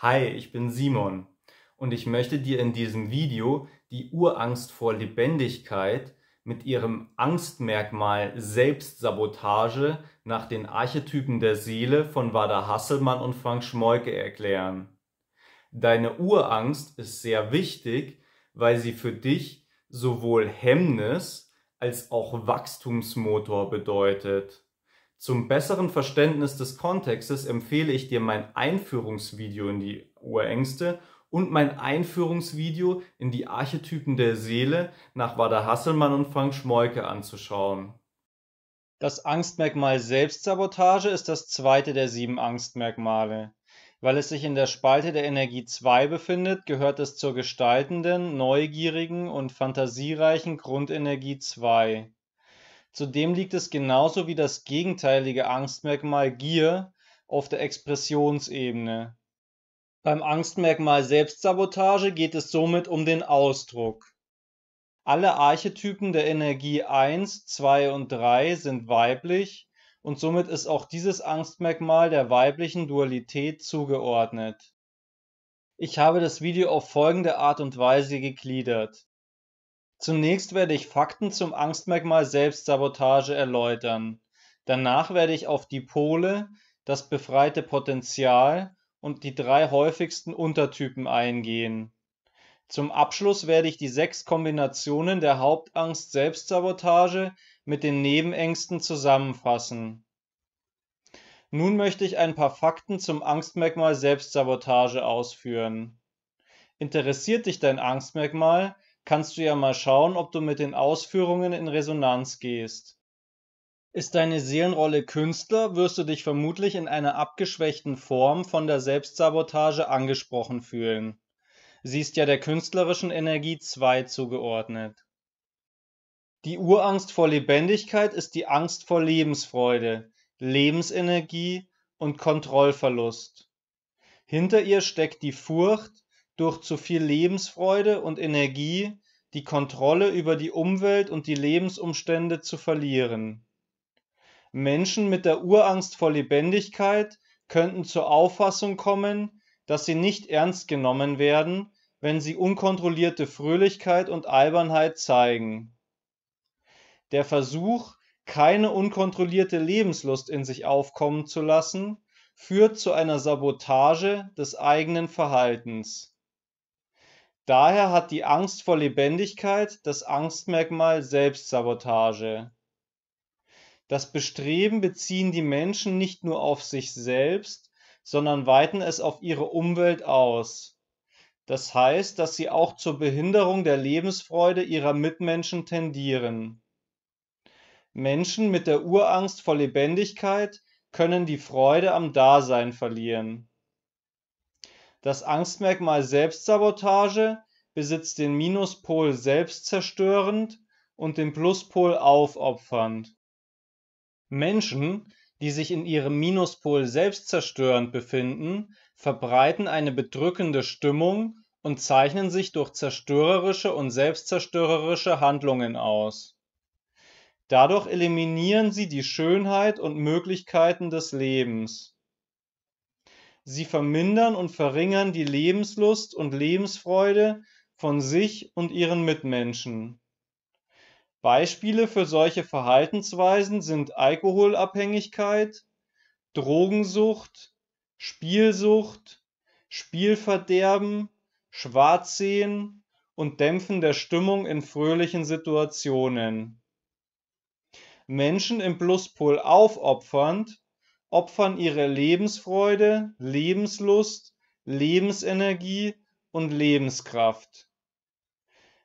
Hi, ich bin Simon und ich möchte dir in diesem Video die Urangst vor Lebendigkeit mit ihrem Angstmerkmal Selbstsabotage nach den Archetypen der Seele von Wada Hasselmann und Frank Schmoyke erklären. Deine Urangst ist sehr wichtig, weil sie für dich sowohl Hemmnis als auch Wachstumsmotor bedeutet. Zum besseren Verständnis des Kontextes empfehle ich dir mein Einführungsvideo in die Urängste und mein Einführungsvideo in die Archetypen der Seele nach Wada Hasselmann und Frank Schmoyke anzuschauen. Das Angstmerkmal Selbstsabotage ist das zweite der 7 Angstmerkmale. Weil es sich in der Spalte der Energie 2 befindet, gehört es zur gestaltenden, neugierigen und fantasiereichen Grundenergie 2. Zudem liegt es genauso wie das gegenteilige Angstmerkmal Gier auf der Expressionsebene. Beim Angstmerkmal Selbstsabotage geht es somit um den Ausdruck. Alle Archetypen der Energie 1, 2 und 3 sind weiblich und somit ist auch dieses Angstmerkmal der weiblichen Dualität zugeordnet. Ich habe das Video auf folgende Art und Weise gegliedert. Zunächst werde ich Fakten zum Angstmerkmal Selbstsabotage erläutern. Danach werde ich auf die Pole, das befreite Potenzial und die 3 häufigsten Untertypen eingehen. Zum Abschluss werde ich die 6 Kombinationen der Hauptangst Selbstsabotage mit den Nebenängsten zusammenfassen. Nun möchte ich ein paar Fakten zum Angstmerkmal Selbstsabotage ausführen. Interessiert dich dein Angstmerkmal, kannst du ja mal schauen, ob du mit den Ausführungen in Resonanz gehst. Ist deine Seelenrolle Künstler, wirst du dich vermutlich in einer abgeschwächten Form von der Selbstsabotage angesprochen fühlen. Sie ist ja der künstlerischen Energie 2 zugeordnet. Die Urangst vor Lebendigkeit ist die Angst vor Lebensfreude, Lebensenergie und Kontrollverlust. Hinter ihr steckt die Furcht, durch zu viel Lebensfreude und Energie die Kontrolle über die Umwelt und die Lebensumstände zu verlieren. Menschen mit der Urangst vor Lebendigkeit könnten zur Auffassung kommen, dass sie nicht ernst genommen werden, wenn sie unkontrollierte Fröhlichkeit und Albernheit zeigen. Der Versuch, keine unkontrollierte Lebenslust in sich aufkommen zu lassen, führt zu einer Sabotage des eigenen Verhaltens. Daher hat die Angst vor Lebendigkeit das Angstmerkmal Selbstsabotage. Das Bestreben beziehen die Menschen nicht nur auf sich selbst, sondern weiten es auf ihre Umwelt aus. Das heißt, dass sie auch zur Behinderung der Lebensfreude ihrer Mitmenschen tendieren. Menschen mit der Urangst vor Lebendigkeit können die Freude am Dasein verlieren. Das Angstmerkmal Selbstsabotage besitzt den Minuspol selbstzerstörend und den Pluspol aufopfernd. Menschen, die sich in ihrem Minuspol selbstzerstörend befinden, verbreiten eine bedrückende Stimmung und zeichnen sich durch zerstörerische und selbstzerstörerische Handlungen aus. Dadurch eliminieren sie die Schönheit und Möglichkeiten des Lebens. Sie vermindern und verringern die Lebenslust und Lebensfreude von sich und ihren Mitmenschen. Beispiele für solche Verhaltensweisen sind Alkoholabhängigkeit, Drogensucht, Spielsucht, Spielverderben, Schwarzsehen und Dämpfen der Stimmung in fröhlichen Situationen. Menschen im Pluspol aufopfernd opfern ihre Lebensfreude, Lebenslust, Lebensenergie und Lebenskraft.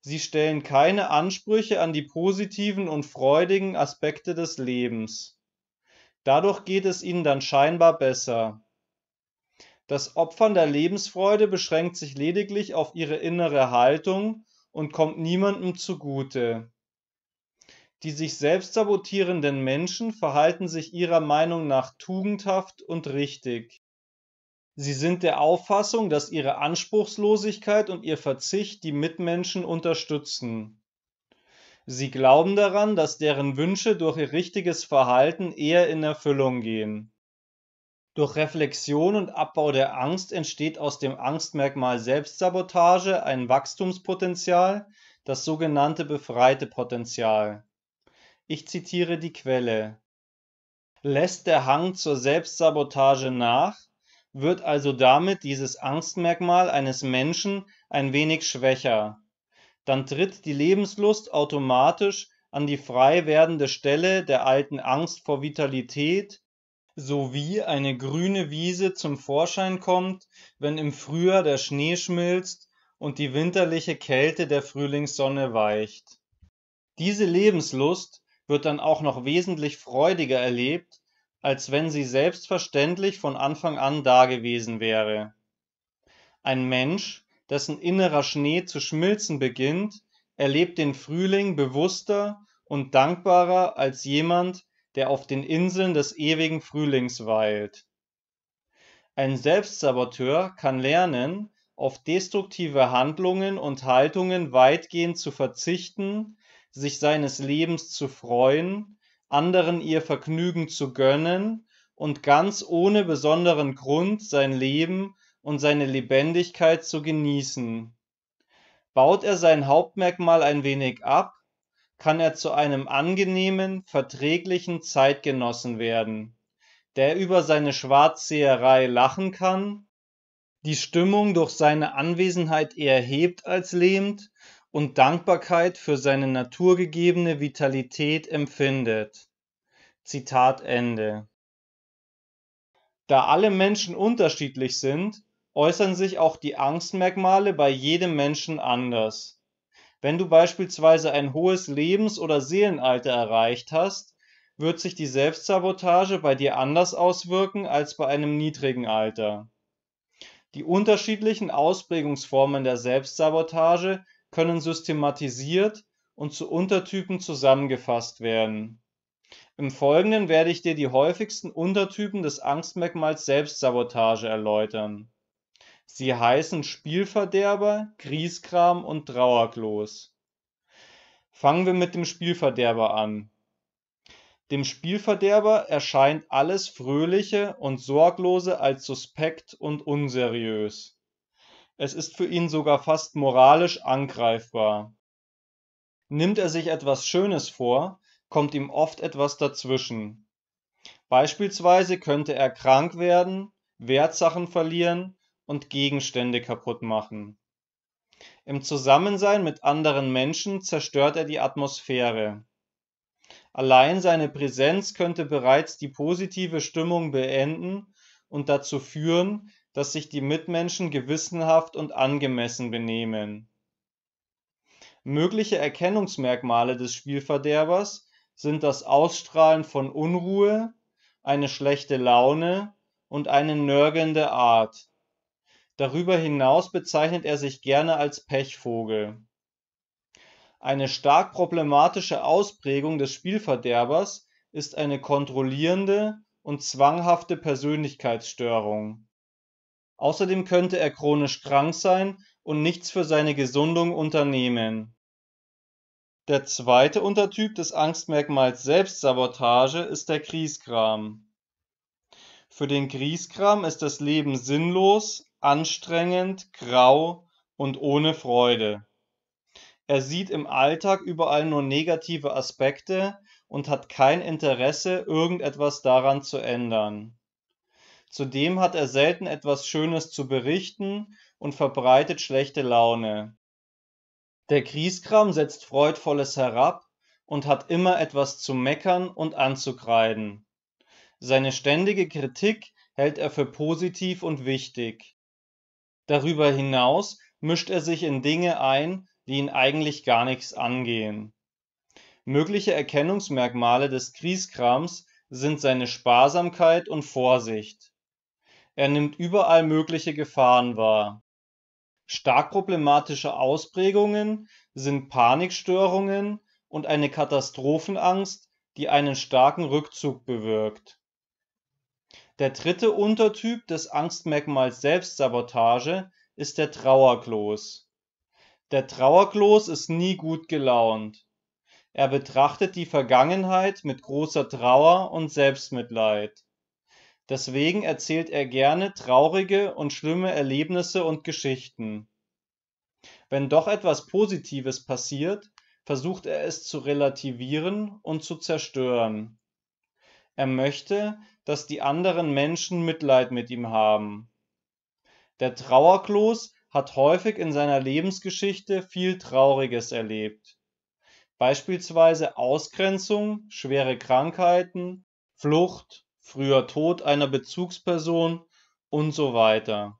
Sie stellen keine Ansprüche an die positiven und freudigen Aspekte des Lebens. Dadurch geht es ihnen dann scheinbar besser. Das Opfern der Lebensfreude beschränkt sich lediglich auf ihre innere Haltung und kommt niemandem zugute. Die sich selbst sabotierenden Menschen verhalten sich ihrer Meinung nach tugendhaft und richtig. Sie sind der Auffassung, dass ihre Anspruchslosigkeit und ihr Verzicht die Mitmenschen unterstützen. Sie glauben daran, dass deren Wünsche durch ihr richtiges Verhalten eher in Erfüllung gehen. Durch Reflexion und Abbau der Angst entsteht aus dem Angstmerkmal Selbstsabotage ein Wachstumspotenzial, das sogenannte befreite Potenzial. Ich zitiere die Quelle: Lässt der Hang zur Selbstsabotage nach, wird also damit dieses Angstmerkmal eines Menschen ein wenig schwächer. Dann tritt die Lebenslust automatisch an die frei werdende Stelle der alten Angst vor Vitalität, sowie eine grüne Wiese zum Vorschein kommt, wenn im Frühjahr der Schnee schmilzt und die winterliche Kälte der Frühlingssonne weicht. Diese Lebenslust wird dann auch noch wesentlich freudiger erlebt, als wenn sie selbstverständlich von Anfang an dagewesen wäre. Ein Mensch, dessen innerer Schnee zu schmilzen beginnt, erlebt den Frühling bewusster und dankbarer als jemand, der auf den Inseln des ewigen Frühlings weilt. Ein Selbstsaboteur kann lernen, auf destruktive Handlungen und Haltungen weitgehend zu verzichten, sich seines Lebens zu freuen, anderen ihr Vergnügen zu gönnen und ganz ohne besonderen Grund sein Leben und seine Lebendigkeit zu genießen. Baut er sein Hauptmerkmal ein wenig ab, kann er zu einem angenehmen, verträglichen Zeitgenossen werden, der über seine Schwarzseherei lachen kann, die Stimmung durch seine Anwesenheit eher hebt als lähmt und Dankbarkeit für seine naturgegebene Vitalität empfindet. Zitat Ende. Da alle Menschen unterschiedlich sind, äußern sich auch die Angstmerkmale bei jedem Menschen anders. Wenn du beispielsweise ein hohes Lebens- oder Seelenalter erreicht hast, wird sich die Selbstsabotage bei dir anders auswirken als bei einem niedrigen Alter. Die unterschiedlichen Ausprägungsformen der Selbstsabotage können systematisiert und zu Untertypen zusammengefasst werden. Im Folgenden werde ich dir die häufigsten Untertypen des Angstmerkmals Selbstsabotage erläutern. Sie heißen Spielverderber, Grieskram und Trauerklos. Fangen wir mit dem Spielverderber an. Dem Spielverderber erscheint alles Fröhliche und Sorglose als suspekt und unseriös. Es ist für ihn sogar fast moralisch angreifbar. Nimmt er sich etwas Schönes vor, kommt ihm oft etwas dazwischen. Beispielsweise könnte er krank werden, Wertsachen verlieren und Gegenstände kaputt machen. Im Zusammensein mit anderen Menschen zerstört er die Atmosphäre. Allein seine Präsenz könnte bereits die positive Stimmung beenden und dazu führen, dass sich die Mitmenschen gewissenhaft und angemessen benehmen. Mögliche Erkennungsmerkmale des Spielverderbers sind das Ausstrahlen von Unruhe, eine schlechte Laune und eine nörgelnde Art. Darüber hinaus bezeichnet er sich gerne als Pechvogel. Eine stark problematische Ausprägung des Spielverderbers ist eine kontrollierende und zwanghafte Persönlichkeitsstörung. Außerdem könnte er chronisch krank sein und nichts für seine Gesundung unternehmen. Der zweite Untertyp des Angstmerkmals Selbstsabotage ist der Grieskram. Für den Grieskram ist das Leben sinnlos, anstrengend, grau und ohne Freude. Er sieht im Alltag überall nur negative Aspekte und hat kein Interesse, irgendetwas daran zu ändern. Zudem hat er selten etwas Schönes zu berichten und verbreitet schlechte Laune. Der Grieskram setzt Freudvolles herab und hat immer etwas zu meckern und anzukreiden. Seine ständige Kritik hält er für positiv und wichtig. Darüber hinaus mischt er sich in Dinge ein, die ihn eigentlich gar nichts angehen. Mögliche Erkennungsmerkmale des Grieskrams sind seine Sparsamkeit und Vorsicht. Er nimmt überall mögliche Gefahren wahr. Stark problematische Ausprägungen sind Panikstörungen und eine Katastrophenangst, die einen starken Rückzug bewirkt. Der dritte Untertyp des Angstmerkmals Selbstsabotage ist der Trauerklos. Der Trauerklos ist nie gut gelaunt. Er betrachtet die Vergangenheit mit großer Trauer und Selbstmitleid. Deswegen erzählt er gerne traurige und schlimme Erlebnisse und Geschichten. Wenn doch etwas Positives passiert, versucht er es zu relativieren und zu zerstören. Er möchte, dass die anderen Menschen Mitleid mit ihm haben. Der Trauerklos hat häufig in seiner Lebensgeschichte viel Trauriges erlebt, beispielsweise Ausgrenzung, schwere Krankheiten, Flucht, früher Tod einer Bezugsperson und so weiter.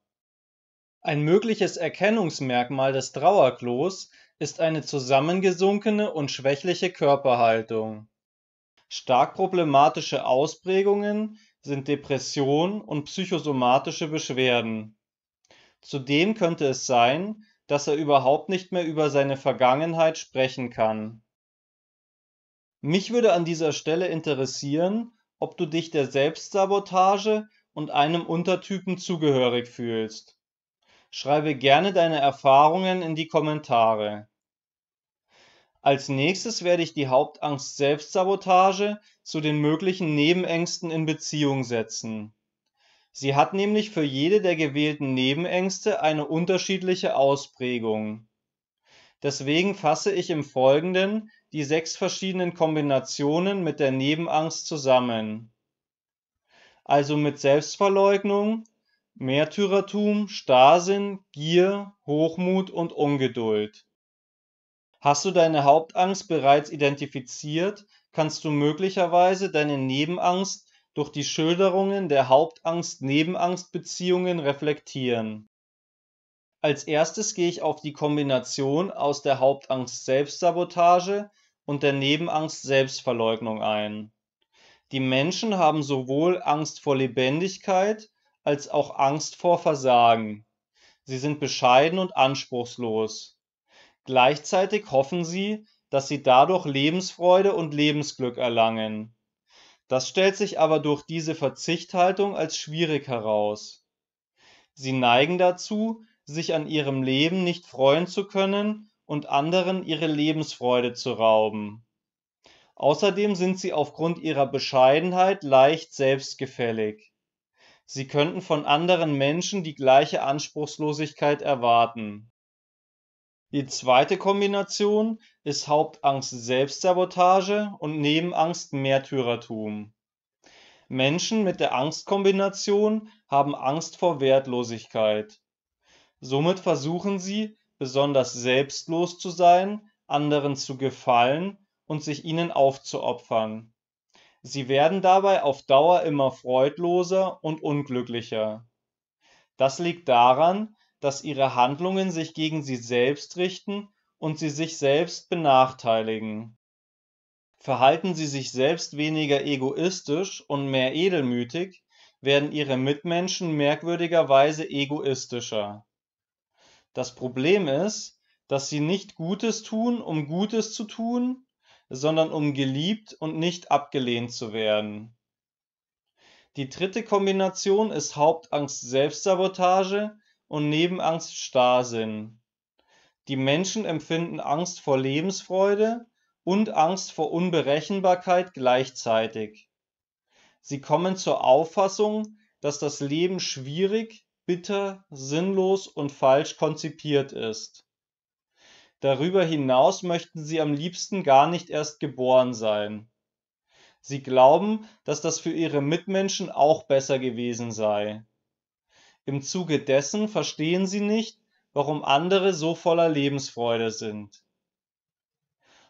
Ein mögliches Erkennungsmerkmal des Trauerklos ist eine zusammengesunkene und schwächliche Körperhaltung. Stark problematische Ausprägungen sind Depression und psychosomatische Beschwerden. Zudem könnte es sein, dass er überhaupt nicht mehr über seine Vergangenheit sprechen kann. Mich würde an dieser Stelle interessieren, ob du dich der Selbstsabotage und einem Untertypen zugehörig fühlst. Schreibe gerne deine Erfahrungen in die Kommentare. Als nächstes werde ich die Hauptangst Selbstsabotage zu den möglichen Nebenängsten in Beziehung setzen. Sie hat nämlich für jede der gewählten Nebenängste eine unterschiedliche Ausprägung. Deswegen fasse ich im Folgenden die 6 verschiedenen Kombinationen mit der Nebenangst zusammen. Also mit Selbstverleugnung, Märtyrertum, Starrsinn, Gier, Hochmut und Ungeduld. Hast du deine Hauptangst bereits identifiziert, kannst du möglicherweise deine Nebenangst durch die Schilderungen der Hauptangst-Nebenangst-Beziehungen reflektieren. Als erstes gehe ich auf die Kombination aus der Hauptangst Selbstsabotage und der Nebenangst Selbstverleugnung ein. Die Menschen haben sowohl Angst vor Lebendigkeit als auch Angst vor Versagen. Sie sind bescheiden und anspruchslos. Gleichzeitig hoffen sie, dass sie dadurch Lebensfreude und Lebensglück erlangen. Das stellt sich aber durch diese Verzichthaltung als schwierig heraus. Sie neigen dazu, sich an ihrem Leben nicht freuen zu können und anderen ihre Lebensfreude zu rauben. Außerdem sind sie aufgrund ihrer Bescheidenheit leicht selbstgefällig. Sie könnten von anderen Menschen die gleiche Anspruchslosigkeit erwarten. Die zweite Kombination ist Hauptangst Selbstsabotage und Nebenangst Märtyrertum. Menschen mit der Angstkombination haben Angst vor Wertlosigkeit. Somit versuchen sie, besonders selbstlos zu sein, anderen zu gefallen und sich ihnen aufzuopfern. Sie werden dabei auf Dauer immer freudloser und unglücklicher. Das liegt daran, dass ihre Handlungen sich gegen sie selbst richten und sie sich selbst benachteiligen. Verhalten sie sich selbst weniger egoistisch und mehr edelmütig, werden ihre Mitmenschen merkwürdigerweise egoistischer. Das Problem ist, dass sie nicht Gutes tun, um Gutes zu tun, sondern um geliebt und nicht abgelehnt zu werden. Die dritte Kombination ist Hauptangst Selbstsabotage und Nebenangst Starrsinn. Die Menschen empfinden Angst vor Lebensfreude und Angst vor Unberechenbarkeit gleichzeitig. Sie kommen zur Auffassung, dass das Leben schwierig, bitter, sinnlos und falsch konzipiert ist. Darüber hinaus möchten sie am liebsten gar nicht erst geboren sein. Sie glauben, dass das für ihre Mitmenschen auch besser gewesen sei. Im Zuge dessen verstehen sie nicht, warum andere so voller Lebensfreude sind.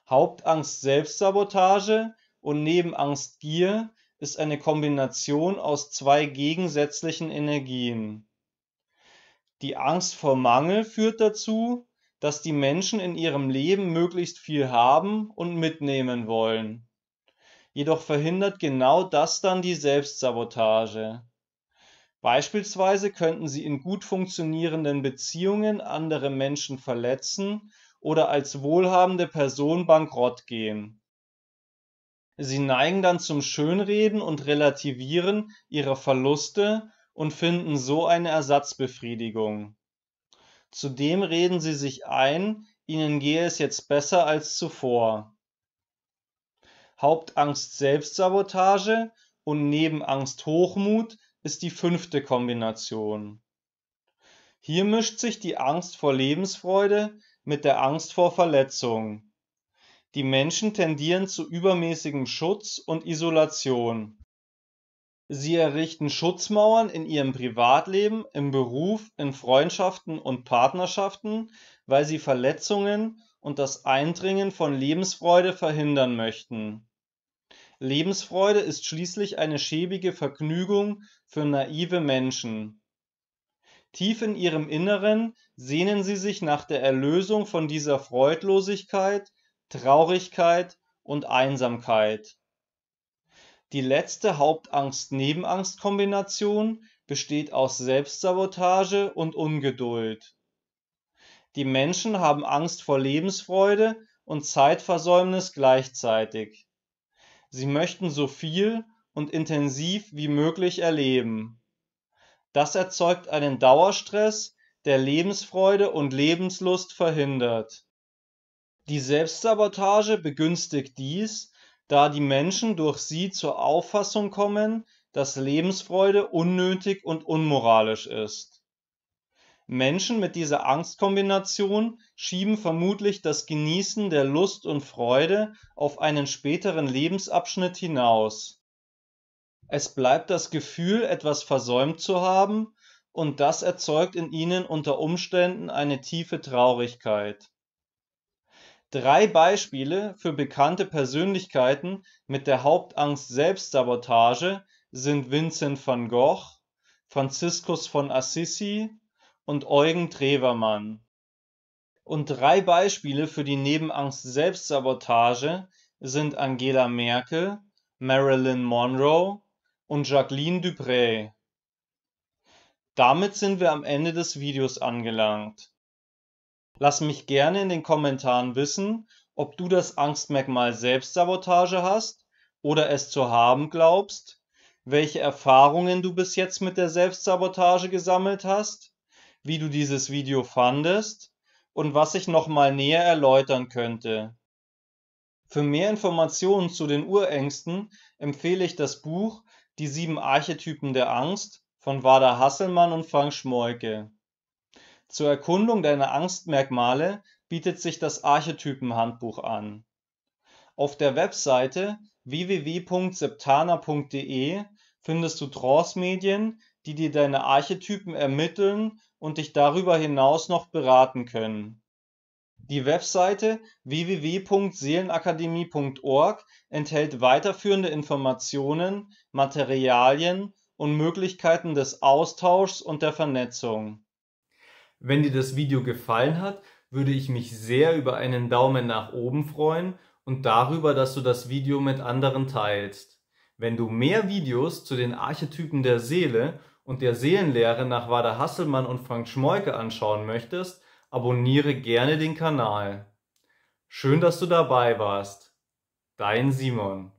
Hauptangst Selbstsabotage und Nebenangst Gier ist eine Kombination aus 2 gegensätzlichen Energien. Die Angst vor Mangel führt dazu, dass die Menschen in ihrem Leben möglichst viel haben und mitnehmen wollen. Jedoch verhindert genau das dann die Selbstsabotage. Beispielsweise könnten sie in gut funktionierenden Beziehungen andere Menschen verletzen oder als wohlhabende Person bankrott gehen. Sie neigen dann zum Schönreden und Relativieren ihrer Verluste und finden so eine Ersatzbefriedigung. Zudem reden sie sich ein, ihnen gehe es jetzt besser als zuvor. Hauptangst Selbstsabotage und Nebenangst Hochmut ist die 5. Kombination. Hier mischt sich die Angst vor Lebensfreude mit der Angst vor Verletzung. Die Menschen tendieren zu übermäßigem Schutz und Isolation. Sie errichten Schutzmauern in ihrem Privatleben, im Beruf, in Freundschaften und Partnerschaften, weil sie Verletzungen und das Eindringen von Lebensfreude verhindern möchten. Lebensfreude ist schließlich eine schäbige Vergnügung für naive Menschen. Tief in ihrem Inneren sehnen sie sich nach der Erlösung von dieser Freudlosigkeit, Traurigkeit und Einsamkeit. Die letzte Hauptangst-Nebenangst-Kombination besteht aus Selbstsabotage und Ungeduld. Die Menschen haben Angst vor Lebensfreude und Zeitversäumnis gleichzeitig. Sie möchten so viel und intensiv wie möglich erleben. Das erzeugt einen Dauerstress, der Lebensfreude und Lebenslust verhindert. Die Selbstsabotage begünstigt dies, da die Menschen durch sie zur Auffassung kommen, dass Lebensfreude unnötig und unmoralisch ist. Menschen mit dieser Angstkombination schieben vermutlich das Genießen der Lust und Freude auf einen späteren Lebensabschnitt hinaus. Es bleibt das Gefühl, etwas versäumt zu haben, und das erzeugt in ihnen unter Umständen eine tiefe Traurigkeit. 3 Beispiele für bekannte Persönlichkeiten mit der Hauptangst Selbstsabotage sind Vincent van Gogh, Franziskus von Assisi und Eugen Trewermann. Und 3 Beispiele für die Nebenangst Selbstsabotage sind Angela Merkel, Marilyn Monroe und Jacqueline du Pré. Damit sind wir am Ende des Videos angelangt. Lass mich gerne in den Kommentaren wissen, ob du das Angstmerkmal Selbstsabotage hast oder es zu haben glaubst, welche Erfahrungen du bis jetzt mit der Selbstsabotage gesammelt hast, wie du dieses Video fandest und was ich nochmal näher erläutern könnte. Für mehr Informationen zu den Urängsten empfehle ich das Buch Die 7 Archetypen der Angst von Wada Hasselmann und Frank Schmoike. Zur Erkundung deiner Angstmerkmale bietet sich das Archetypenhandbuch an. Auf der Webseite www.septana.de findest du Trance-Medien, die dir deine Archetypen ermitteln und dich darüber hinaus noch beraten können. Die Webseite www.seelenakademie.org enthält weiterführende Informationen, Materialien und Möglichkeiten des Austauschs und der Vernetzung. Wenn dir das Video gefallen hat, würde ich mich sehr über einen Daumen nach oben freuen und darüber, dass du das Video mit anderen teilst. Wenn du mehr Videos zu den Archetypen der Seele und der Seelenlehre nach Wada Hasselmann und Frank Schmoike anschauen möchtest, abonniere gerne den Kanal. Schön, dass du dabei warst. Dein Simon.